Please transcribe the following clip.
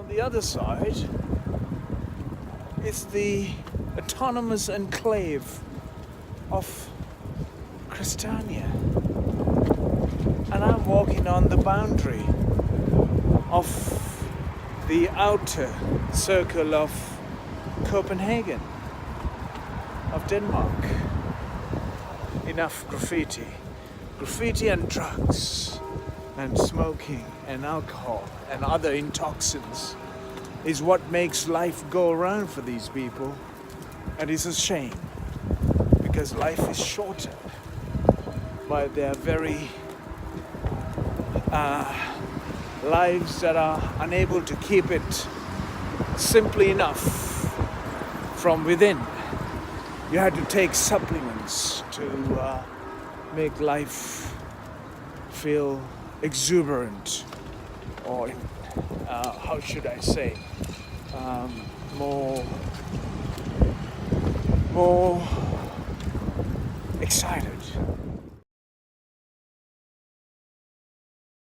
the other side is the autonomous enclave of Christiania. And I'm walking on the boundary of the outer circle of Copenhagen, of Denmark. Enough graffiti. Graffiti and drugs and smoking and alcohol and other intoxicants is what makes life go around for these people. And it's a shame, because life is shorter by their very lives that are unable to keep it simply enough from within. You had to take supplements to make life feel exuberant, or how should I say, more excited.